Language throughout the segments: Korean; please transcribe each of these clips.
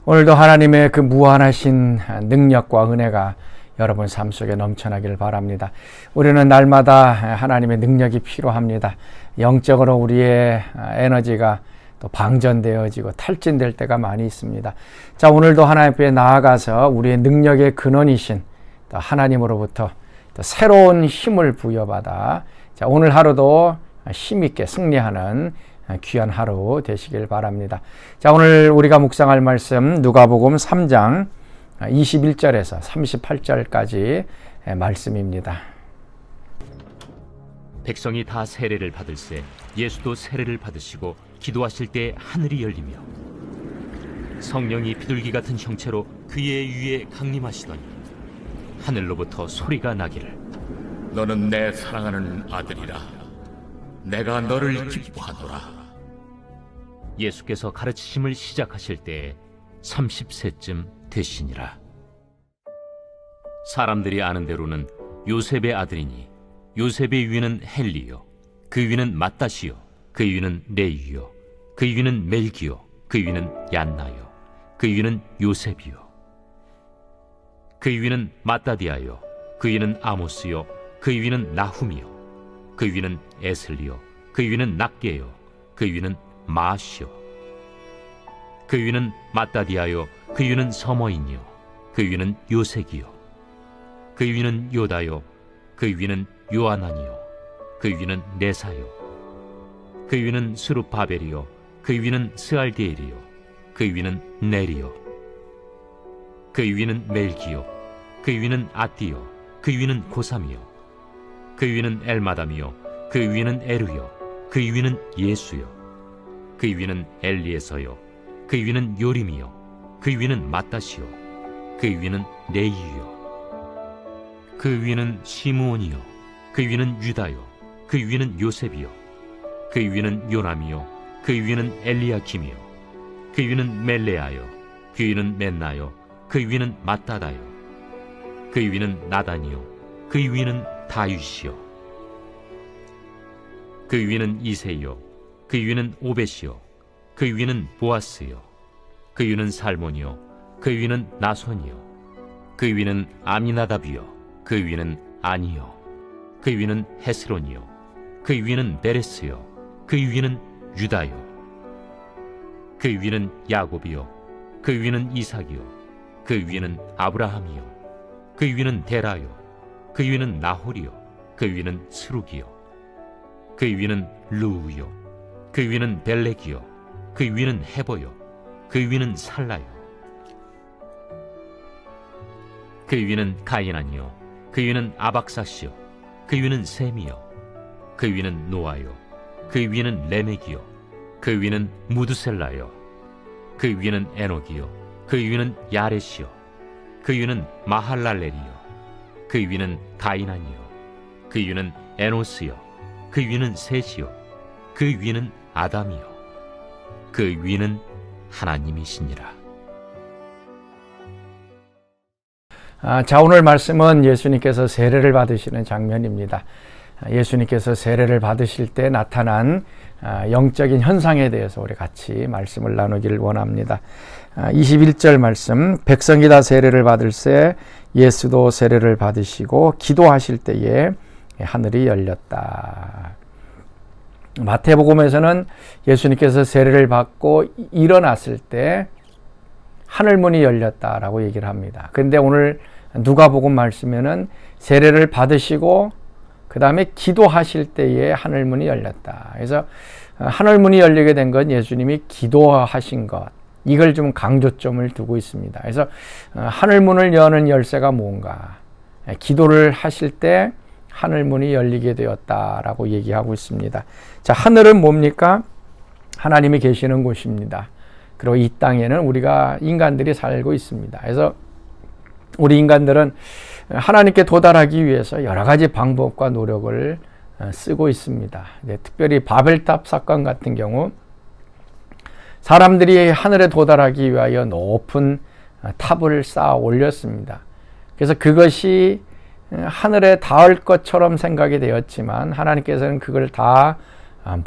오늘도 하나님의 그 무한하신 능력과 은혜가 여러분 삶 속에 넘쳐나기를 바랍니다. 우리는 날마다 하나님의 능력이 필요합니다. 영적으로 우리의 에너지가 또 방전되어지고 탈진될 때가 많이 있습니다. 자, 오늘도 하나님 앞에 나아가서 우리의 능력의 근원이신 또 하나님으로부터 또 새로운 힘을 부여받아 자, 오늘 하루도 힘있게 승리하는 귀한 하루 되시길 바랍니다. 자, 오늘 우리가 묵상할 말씀 누가복음 3장 21절에서 38절까지 말씀입니다. 백성이 다 세례를 받을새 예수도 세례를 받으시고 기도하실 때 하늘이 열리며 성령이 비둘기 같은 형체로 그의 위에 강림하시더니 하늘로부터 소리가 나기를 너는 내 사랑하는 아들이라 내가 너를 기뻐하노라. 예수께서 가르치심을 시작하실 때에 30세쯤 되시니라. 사람들이 아는 대로는 요셉의 아들이니 요셉의 위는 헬리요 그 위는 맏다시요 그 위는 레위요 그 위는 멜기요 그 위는 얀나요 그 위는 요셉이요 그 위는 맏다디아요 그 위는 아모스요 그 위는 나훔이요 그 위는 에슬리요 그 위는 낫게요 그 위는 마시요 그 위는 맏다디아요 그 위는 서머인이요 그 위는 요색이요 그 위는 요다요 그 위는 요아난이요 그 위는 네사요 그 위는 스룹바벨이요 그 위는 스알디엘이요 그 위는 네리요 그 위는 멜기요 그 위는 아띠요 그 위는 고삼이요 그 위는 엘마담이요 그 위는 에루요 그 위는 예수요 그 위는 엘리에서요 그 위는 요림이요 그 위는 맏다시요 그 위는 레이유요 그 위는 시므온이요 그 위는 유다요 그 위는 요셉이요 그 위는 요남이요 그 위는 엘리야킴이요 그 위는 멜레아요 그 위는 멘나요 그 위는 맏다다요 그 위는 나단이요 그 위는 다윗이요 그 위는 이세요 그 위는 오벳이요 그 위는 보아스요 그 위는 살몬이요 그 위는 나손이요 그 위는 아미나답이요 그 위는 아니요 그 위는 헤스론이요 그 위는 베레스요 그 위는 유다요 그 위는 야곱이요 그 위는 이삭이요 그 위는 아브라함이요 그 위는 데라요 그 위는 나홀이요 그 위는 스룩이요 그 위는 루우요 그 위는 벨렉이요 그 위는 헤보요 그 위는 살라요 그 위는 가이난이요 그 위는 아박사시요 그 위는 셈이요 그 위는 노아요 그 위는 레멕이요 그 위는 무드셀라요 그 위는 에녹이요 그 위는 야렛이요 그 위는 마할랄렐이요 그 위는 가이난이요 그 위는 에노스요 그 위는 셋이요 그 위는 아담이요 그 위는 하나님이시니라. 자, 오늘 말씀은 예수님께서 세례를 받으시는 장면입니다. 예수님께서 세례를 받으실 때 나타난 영적인 현상에 대해서 우리 같이 말씀을 나누기를 원합니다. 21절 말씀, 백성이 다 세례를 받을새 예수도 세례를 받으시고 기도하실 때에 하늘이 열렸다. 마태복음에서는 예수님께서 세례를 받고 일어났을 때 하늘문이 열렸다라고 얘기를 합니다. 그런데 오늘 누가복음 말씀에는 세례를 받으시고 그 다음에 기도하실 때에 하늘문이 열렸다. 그래서 하늘문이 열리게 된 건 예수님이 기도하신 것, 이걸 좀 강조점을 두고 있습니다. 그래서 하늘문을 여는 열쇠가 뭔가, 기도를 하실 때 하늘문이 열리게 되었다라고 얘기하고 있습니다. 자, 하늘은 뭡니까? 하나님이 계시는 곳입니다. 그리고 이 땅에는 우리가 인간들이 살고 있습니다. 그래서 우리 인간들은 하나님께 도달하기 위해서 여러 가지 방법과 노력을 쓰고 있습니다. 특별히 바벨탑 사건 같은 경우 사람들이 하늘에 도달하기 위하여 높은 탑을 쌓아 올렸습니다. 그래서 그것이 하늘에 닿을 것처럼 생각이 되었지만 하나님께서는 그걸 다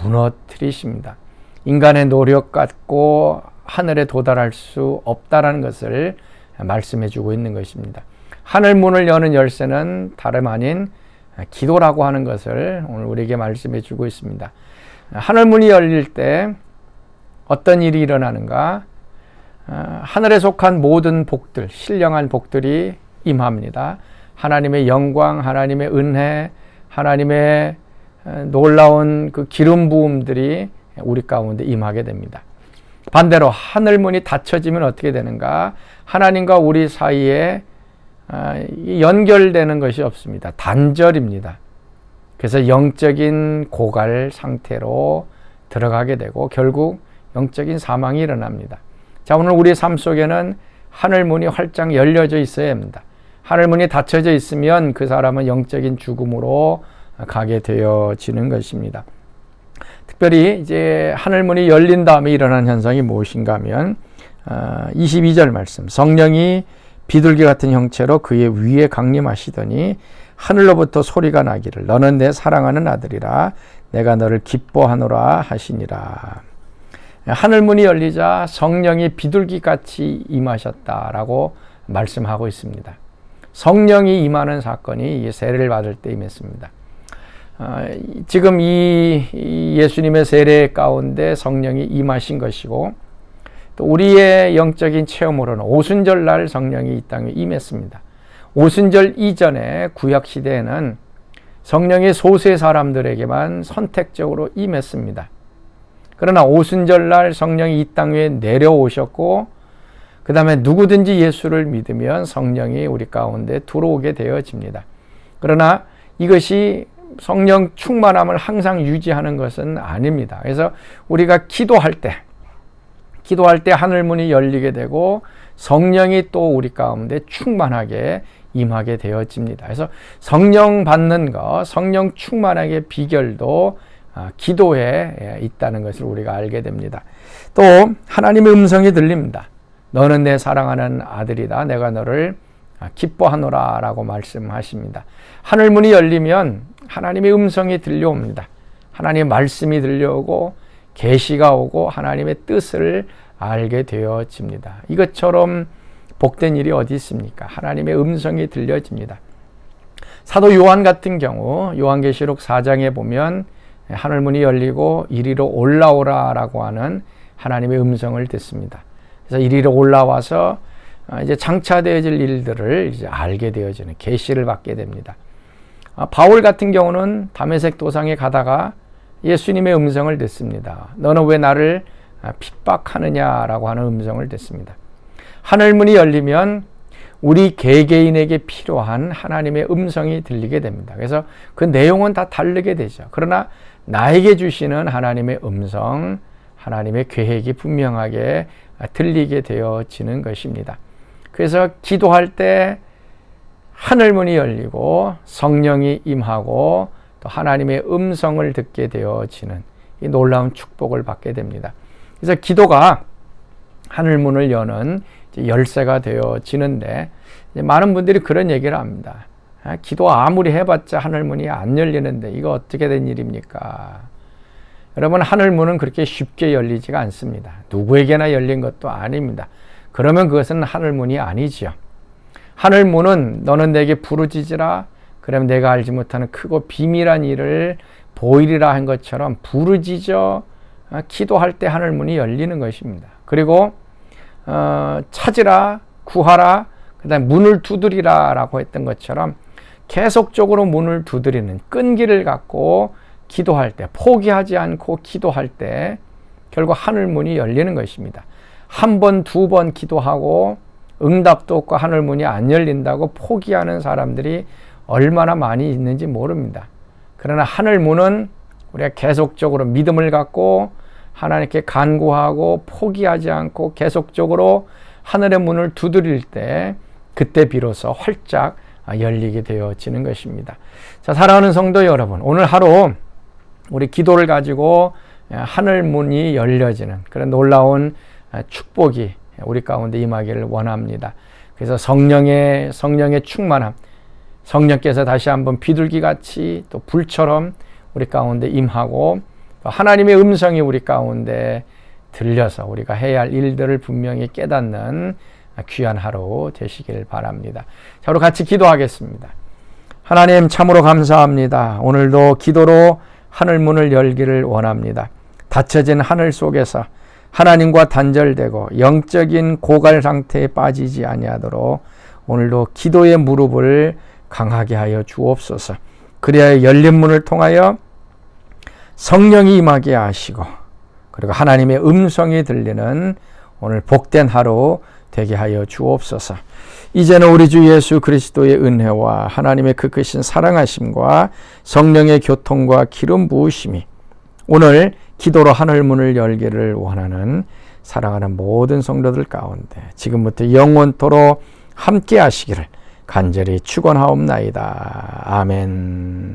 무너뜨리십니다. 인간의 노력 같고 하늘에 도달할 수 없다라는 것을 말씀해 주고 있는 것입니다. 하늘 문을 여는 열쇠는 다름 아닌 기도라고 하는 것을 오늘 우리에게 말씀해 주고 있습니다. 하늘 문이 열릴 때 어떤 일이 일어나는가? 하늘에 속한 모든 복들, 신령한 복들이 임합니다. 하나님의 영광, 하나님의 은혜, 하나님의 놀라운 그 기름 부음들이 우리 가운데 임하게 됩니다. 반대로 하늘 문이 닫혀지면 어떻게 되는가? 하나님과 우리 사이에 연결되는 것이 없습니다. 단절입니다. 그래서 영적인 고갈 상태로 들어가게 되고 결국 영적인 사망이 일어납니다. 자, 오늘 우리 삶 속에는 하늘 문이 활짝 열려져 있어야 합니다. 하늘 문이 닫혀져 있으면 그 사람은 영적인 죽음으로 가게 되어지는 것입니다. 특별히 이제 하늘 문이 열린 다음에 일어난 현상이 무엇인가 하면 22절 말씀, 성령이 비둘기 같은 형체로 그의 위에 강림하시더니 하늘로부터 소리가 나기를 너는 내 사랑하는 아들이라 내가 너를 기뻐하노라 하시니라. 하늘 문이 열리자 성령이 비둘기같이 임하셨다라고 말씀하고 있습니다. 성령이 임하는 사건이 세례를 받을 때 임했습니다. 지금 이 예수님의 세례 가운데 성령이 임하신 것이고 또 우리의 영적인 체험으로는 오순절날 성령이 이 땅에 임했습니다. 오순절 이전에 구약 시대에는 성령이 소수의 사람들에게만 선택적으로 임했습니다. 그러나 오순절날 성령이 이 땅 위에 내려오셨고 그 다음에 누구든지 예수를 믿으면 성령이 우리 가운데 들어오게 되어집니다. 그러나 이것이 성령 충만함을 항상 유지하는 것은 아닙니다. 그래서 우리가 기도할 때 하늘문이 열리게 되고 성령이 또 우리 가운데 충만하게 임하게 되어집니다. 그래서 성령 받는 것, 성령 충만하게 비결도 기도에 있다는 것을 우리가 알게 됩니다. 또 하나님의 음성이 들립니다. 너는 내 사랑하는 아들이다. 내가 너를 기뻐하노라 라고 말씀하십니다. 하늘문이 열리면 하나님의 음성이 들려옵니다. 하나님의 말씀이 들려오고 계시가 오고 하나님의 뜻을 알게 되어집니다. 이것처럼 복된 일이 어디 있습니까? 하나님의 음성이 들려집니다. 사도 요한 같은 경우 요한계시록 4장에 보면 하늘문이 열리고 이리로 올라오라 라고 하는 하나님의 음성을 듣습니다. 그래서 이리로 올라와서 이제 장차되어질 일들을 이제 알게 되어지는 계시를 받게 됩니다. 바울 같은 경우는 다메섹 도상에 가다가 예수님의 음성을 듣습니다. 너는 왜 나를 핍박하느냐라고 하는 음성을 듣습니다. 하늘문이 열리면 우리 개개인에게 필요한 하나님의 음성이 들리게 됩니다. 그래서 그 내용은 다 다르게 되죠. 그러나 나에게 주시는 하나님의 음성, 하나님의 계획이 분명하게 들리게 되어지는 것입니다. 그래서 기도할 때 하늘문이 열리고 성령이 임하고 또 하나님의 음성을 듣게 되어지는 이 놀라운 축복을 받게 됩니다. 그래서 기도가 하늘문을 여는 열쇠가 되어지는데 많은 분들이 그런 얘기를 합니다. 기도 아무리 해봤자 하늘문이 안 열리는데 이거 어떻게 된 일입니까? 여러분, 하늘문은 그렇게 쉽게 열리지가 않습니다. 누구에게나 열린 것도 아닙니다. 그러면 그것은 하늘문이 아니지요. 하늘문은 너는 내게 부르짖으라 그러면 내가 알지 못하는 크고 비밀한 일을 보이리라 한 것처럼 부르짖어 기도할 때 하늘문이 열리는 것입니다. 그리고 찾으라, 구하라, 그 다음에 문을 두드리라 라고 했던 것처럼 계속적으로 문을 두드리는 끈기를 갖고 기도할 때, 포기하지 않고 기도할 때 결국 하늘문이 열리는 것입니다. 한 번, 두 번 기도하고 응답도 없고 하늘문이 안 열린다고 포기하는 사람들이 얼마나 많이 있는지 모릅니다. 그러나 하늘문은 우리가 계속적으로 믿음을 갖고 하나님께 간구하고 포기하지 않고 계속적으로 하늘의 문을 두드릴 때 그때 비로소 활짝 열리게 되어지는 것입니다. 자, 사랑하는 성도 여러분, 오늘 하루 우리 기도를 가지고 하늘 문이 열려지는 그런 놀라운 축복이 우리 가운데 임하기를 원합니다. 그래서 성령의 충만함, 성령께서 다시 한번 비둘기같이 또 불처럼 우리 가운데 임하고 또 하나님의 음성이 우리 가운데 들려서 우리가 해야 할 일들을 분명히 깨닫는 귀한 하루 되시길 바랍니다. 자, 우리 같이 기도하겠습니다. 하나님 참으로 감사합니다. 오늘도 기도로 하늘 문을 열기를 원합니다. 닫혀진 하늘 속에서 하나님과 단절되고 영적인 고갈 상태에 빠지지 아니하도록 오늘도 기도의 무릎을 강하게 하여 주옵소서. 그리하여 열린 문을 통하여 성령이 임하게 하시고 그리고 하나님의 음성이 들리는 오늘 복된 하루 되게 하여 주옵소서. 이제는 우리 주 예수 그리스도의 은혜와 하나님의 그 크신 사랑하심과 성령의 교통과 기름 부으심이 오늘 기도로 하늘 문을 열기를 원하는 사랑하는 모든 성도들 가운데 지금부터 영원토록 함께 하시기를 간절히 축원하옵나이다. 아멘.